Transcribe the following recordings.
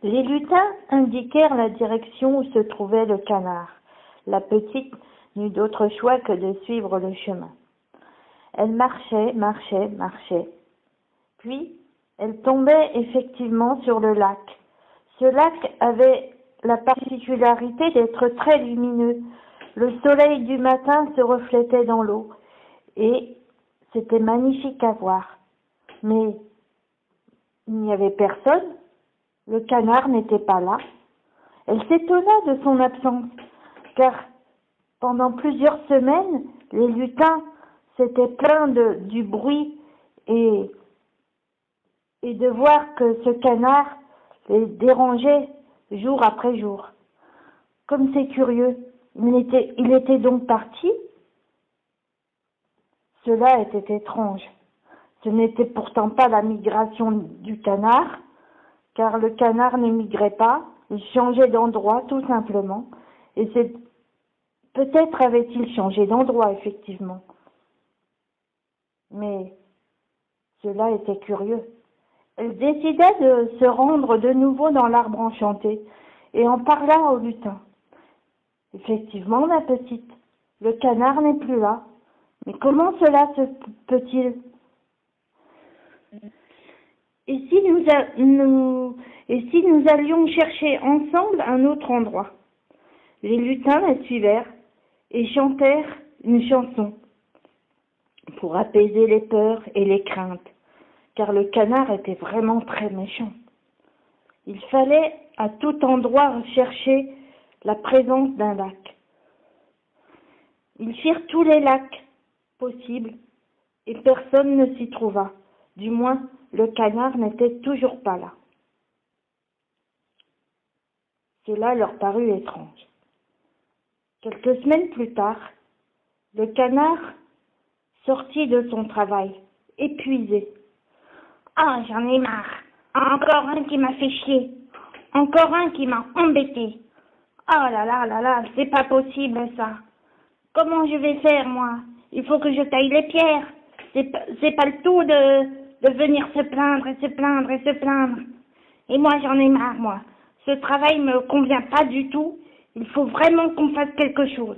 Les lutins indiquèrent la direction où se trouvait le canard. La petite n'eut d'autre choix que de suivre le chemin. Elle marchait, marchait, marchait. Puis, elle tombait effectivement sur le lac. Ce lac avait la particularité d'être très lumineux. Le soleil du matin se reflétait dans l'eau et c'était magnifique à voir. Mais il n'y avait personne. Le canard n'était pas là. Elle s'étonna de son absence, car pendant plusieurs semaines, les lutins s'étaient plaints du bruit et de voir que ce canard les dérangeait jour après jour. Comme c'est curieux, il était donc parti. Cela était étrange. Ce n'était pourtant pas la migration du canard, car le canard ne migrait pas, il changeait d'endroit tout simplement, et peut-être avait-il changé d'endroit effectivement. Mais cela était curieux. Elle décida de se rendre de nouveau dans l'arbre enchanté et en parla au lutin. Effectivement, ma petite, le canard n'est plus là. Mais comment cela se peut-il? Et si nous allions chercher ensemble un autre endroit? Les lutins la suivèrent et chantèrent une chanson pour apaiser les peurs et les craintes, car le canard était vraiment très méchant. Il fallait à tout endroit chercher la présence d'un lac. Ils firent tous les lacs possibles et personne ne s'y trouva. Du moins, le canard n'était toujours pas là. Cela leur parut étrange. Quelques semaines plus tard, le canard sortit de son travail, épuisé. « Ah, j'en ai marre. Encore un qui m'a fait chier. Encore un qui m'a embêté. Oh là là là là, c'est pas possible ça. Comment je vais faire, moi? Il faut que je taille les pierres. C'est pas le tout de venir se plaindre et se plaindre et se plaindre. Et moi, j'en ai marre, moi. Ce travail me convient pas du tout. Il faut vraiment qu'on fasse quelque chose.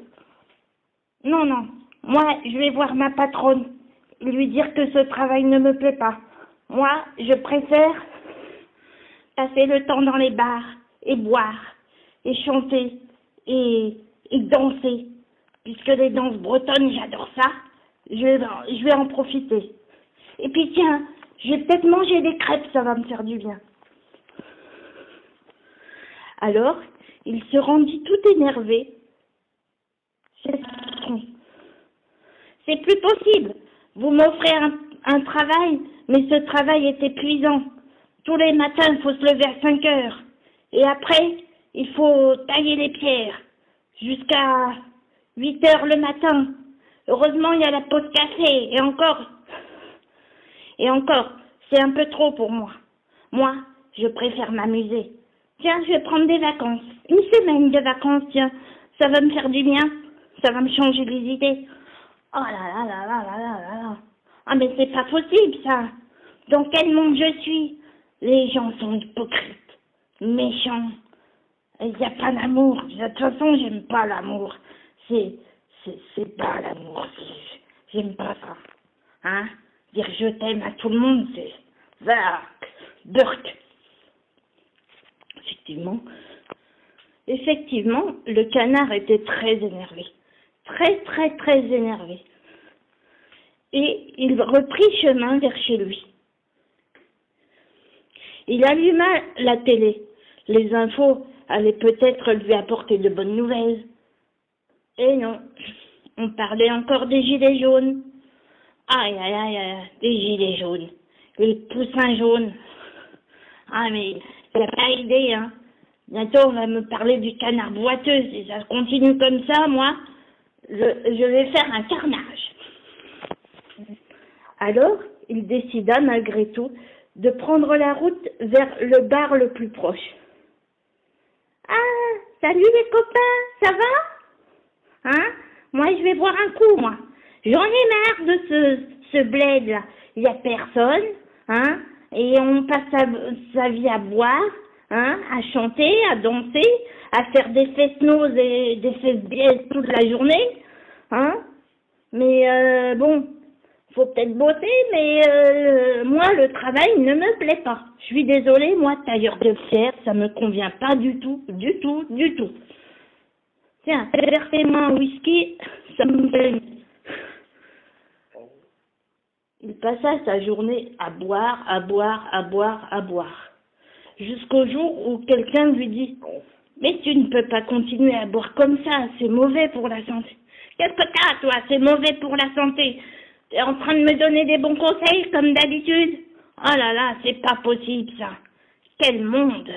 Non, non. Moi, je vais voir ma patronne et lui dire que ce travail ne me plaît pas. Moi, je préfère passer le temps dans les bars et boire et chanter et danser. Puisque les danses bretonnes, j'adore ça. Je vais en profiter. Et puis tiens, je vais peut-être manger des crêpes, ça va me faire du bien. Alors, il se rendit tout énervé. C'est plus possible. Vous m'offrez un travail, mais ce travail est épuisant. Tous les matins, il faut se lever à 5 heures. Et après, il faut tailler les pierres jusqu'à 8 heures le matin. Heureusement, il y a la pause café. Et encore, c'est un peu trop pour moi. Moi, je préfère m'amuser. Tiens, je vais prendre des vacances. Une semaine de vacances, tiens. Ça va me faire du bien. Ça va me changer les idées. Oh là là là là là là là là. Ah mais c'est pas possible ça. Dans quel monde je suis? Les gens sont hypocrites, méchants. Il n'y a pas d'amour. De toute façon, j'aime pas l'amour. C'est pas l'amour. J'aime pas ça. Hein? Dire je t'aime à tout le monde, c'est... Burk. Effectivement, le canard était très énervé. Très, très, très énervé. Et il reprit chemin vers chez lui. Il alluma la télé. Les infos allaient peut-être lui apporter de bonnes nouvelles. Et non, on parlait encore des gilets jaunes. Aïe, aïe, aïe, aïe, des gilets jaunes. Les poussins jaunes. Ah, mais il n'y a pas idée, hein. Bientôt, on va me parler du canard boiteux. Si ça continue comme ça, moi, je vais faire un carnage. Alors, il décida, malgré tout, de prendre la route vers le bar le plus proche. « Ah, salut les copains, ça va? Hein? Moi, je vais boire un coup, moi. J'en ai marre de ce bled-là. Il n'y a personne, hein? Et on passe sa vie à boire, hein, à chanter, à danser, à faire des fesses noses et des fesses biaises toute la journée, hein. Mais bon, faut peut-être bosser, mais moi, le travail ne me plaît pas. Je suis désolée, moi, tailleur de pierre, ça me convient pas du tout, du tout, du tout. Tiens, versez-moi un whisky, ça me plaît. Il passa sa journée à boire, à boire, à boire, à boire. Jusqu'au jour où quelqu'un lui dit « Mais tu ne peux pas continuer à boire comme ça, c'est mauvais pour la santé. » « Qu'est-ce que t'as, toi? C'est mauvais pour la santé. T'es en train de me donner des bons conseils, comme d'habitude? Oh là là, c'est pas possible, ça. Quel monde! »